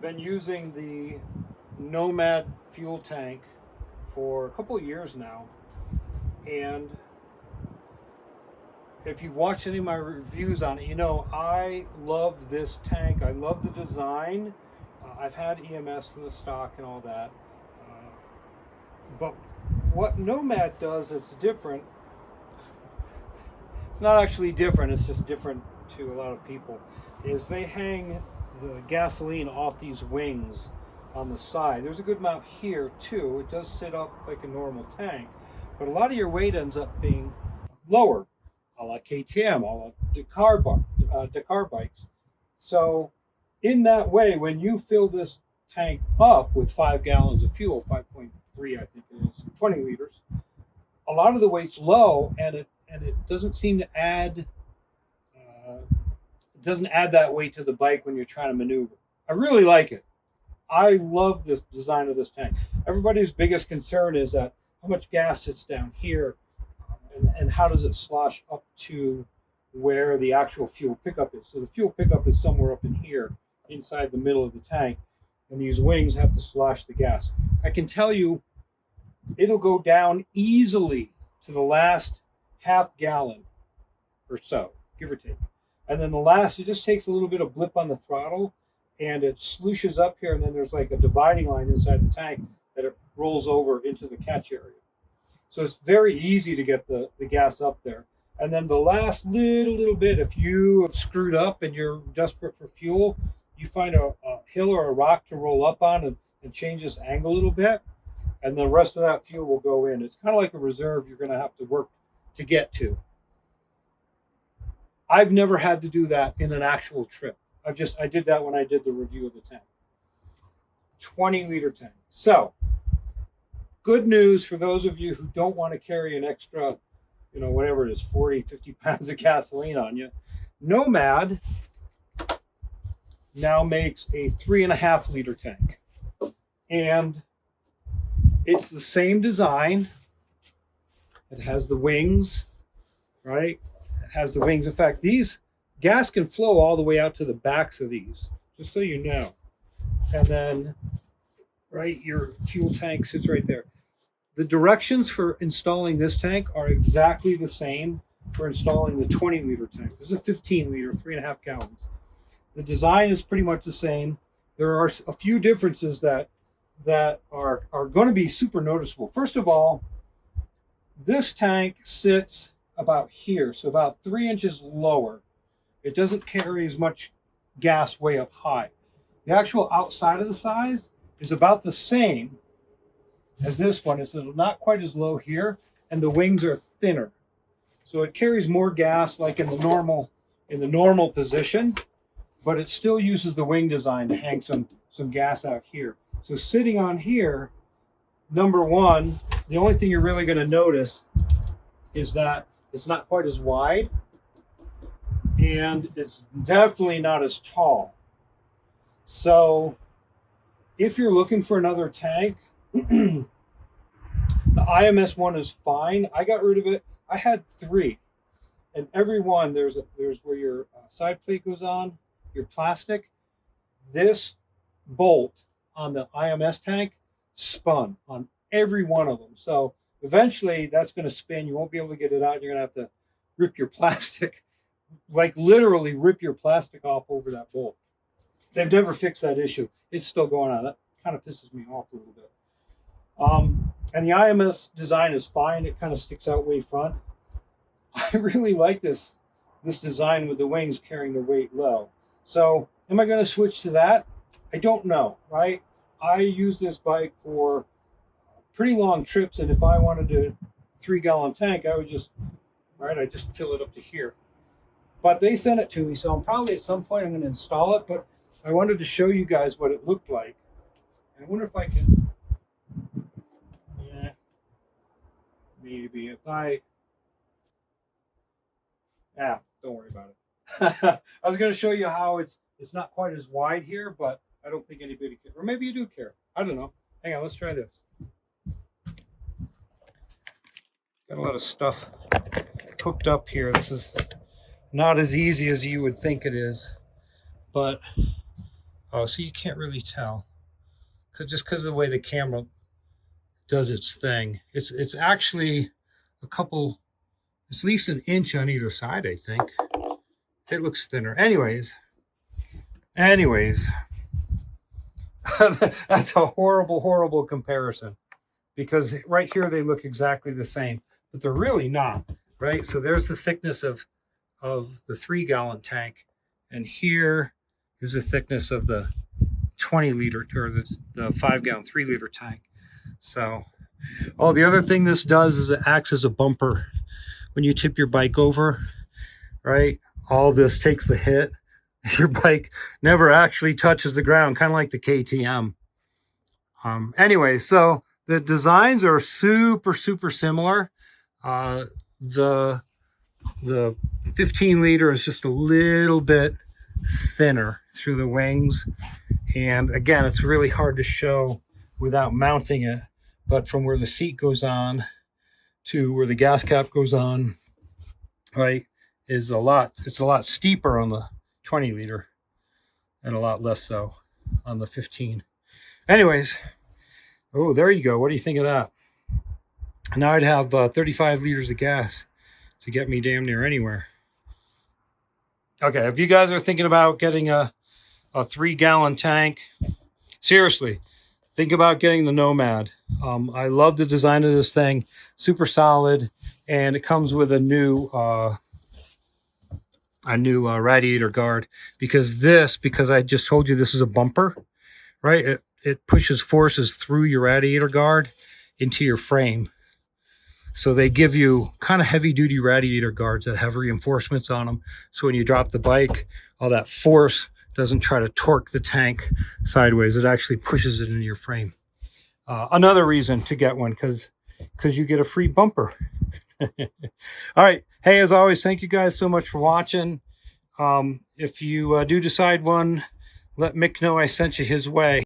I've been using the Nomad fuel tank for a couple of years now, and if you've watched any of my reviews on it, you know I love this tank. I love the design. I've had EMS in the stock and all that, but what Nomad does that's different, it's not actually different, it's just different to a lot of people, is they hang the gasoline off these wings on the side. There's a good amount here too. It does sit up like a normal tank, but a lot of your weight ends up being lowered, a la KTM, a la Dakar bikes. So in that way, when you fill this tank up with 5 gallons of fuel, 5.3 I think it is, 20 liters, a lot of the weight's low, and it doesn't seem to add that weight to the bike when you're trying to maneuver. I really like it. I love this design of this tank. Everybody's biggest concern is that how much gas sits down here, and how does it slosh up to where the actual fuel pickup is. So the fuel pickup is somewhere up in here, inside the middle of the tank, and these wings have to slosh the gas. I can tell you, it'll go down easily to the last half gallon or so, give or take. And then the last, it just takes a little bit of blip on the throttle, and it slooshes up here, and then there's like a dividing line inside the tank that it rolls over into the catch area. So it's very easy to get the gas up there. And then the last little bit, if you have screwed up and you're desperate for fuel, you find a hill or a rock to roll up on and change this angle a little bit, and the rest of that fuel will go in. It's kind of like a reserve you're going to have to work to get to. I've never had to do that in an actual trip. I did that when I did the review of the tank. 20-liter tank. So, good news for those of you who don't want to carry an extra, whatever it is, 40, 50 pounds of gasoline on you. Nomad now makes a 3.5-liter tank. And it's the same design. It has the wings, right? It has the wings. In fact, these gas can flow all the way out to the backs of these, just so you know. And then, right, your fuel tank sits right there. The directions for installing this tank are exactly the same for installing the 20-liter tank. This is a 15-liter, 3.5 gallons. The design is pretty much the same. There are a few differences that are going to be super noticeable. First of all, this tank sits about here, so about 3 inches lower. It doesn't carry as much gas way up high. The actual outside of the size is about the same as this one. It's not quite as low here, and the wings are thinner. So it carries more gas like in the normal position, but it still uses the wing design to hang some gas out here. So sitting on here, number one, the only thing you're really going to notice is that it's not quite as wide, and it's definitely not as tall. So if you're looking for another tank, the IMS one is fine. I got rid of it. I had 3, and every one there's where your side plate goes on, your plastic. This bolt on the IMS tank spun on every one of them. So eventually that's going to spin. You won't be able to get it out. You're going to have to rip your plastic, like literally rip your plastic off over that bolt. They've never fixed that issue. It's still going on. That kind of pisses me off a little bit. And the IMS design is fine. It kind of sticks out way front. I really like this design with the wings carrying the weight low. So am I going to switch to that? I don't know, right? I use this bike for pretty long trips, and if I wanted a 3-gallon tank, I would just fill it up to here. But they sent it to me, so I'm probably at some point I'm going to install it, but I wanted to show you guys what it looked like. And I wonder if I can, maybe if don't worry about it. I was going to show you how it's not quite as wide here, but I don't think anybody cares. Or maybe you do care. I don't know. Hang on, let's try this. Got a lot of stuff hooked up here. This is not as easy as you would think it is, but Oh, so you can't really tell, just because of the way the camera does its thing. It's actually a couple, it's at least an inch on either side, I think. It looks thinner. Anyways, that's a horrible comparison, because right here they look exactly the same, but they're really not, right? So there's the thickness of the 3-gallon tank, and here is the thickness of the 20-liter or the 5-gallon 3-liter tank. So, oh, the other thing this does is it acts as a bumper when you tip your bike over, right? All this takes the hit. Your bike never actually touches the ground, kind of like the KTM. Anyway, so the designs are super similar. The 15-liter is just a little bit thinner through the wings, and again, it's really hard to show without mounting it, but from where the seat goes on to where the gas cap goes on, right, it's a lot steeper on the 20-liter and a lot less so on the 15. Anyways, oh, there you go. What do you think of that? Now I'd have 35 liters of gas to get me damn near anywhere. Okay, if you guys are thinking about getting a 3-gallon tank, seriously, think about getting the Nomad. I love the design of this thing, super solid, and it comes with a new radiator guard, because I just told you this is a bumper, right? It pushes forces through your radiator guard into your frame. So they give you kind of heavy duty radiator guards that have reinforcements on them. So when you drop the bike, all that force doesn't try to torque the tank sideways. It actually pushes it into your frame. Another reason to get one, because you get a free bumper. All right. Hey, as always, thank you guys so much for watching. If you do decide one, let Mick know I sent you his way.